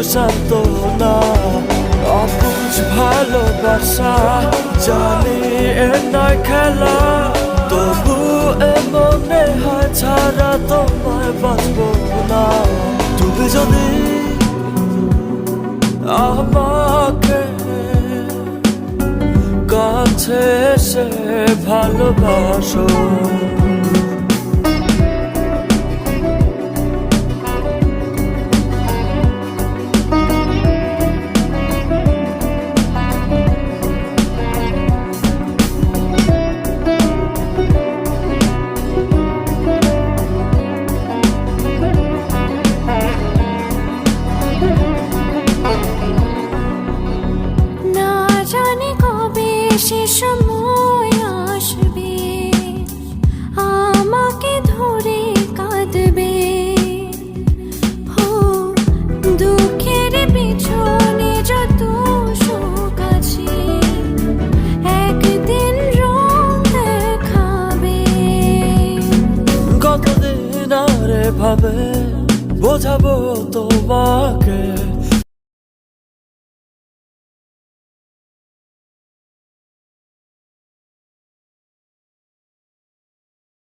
সান্ত্বনা অবুঝ ভালোবাসা জানি এ নয় খেলা তবু এ মনে হয় ছাড়া তোমায় বাঁচবো না তুমি যদি আমাকে কাছে এসে ভালোবাসো সে সময় আসবে আমাকে ধরে কাঁদবে হো দুঃখের পিছনে যত সুখ আছে একদিন রং দেখাবে কতদিন আর ভাবে বোঝাবো তোমাকে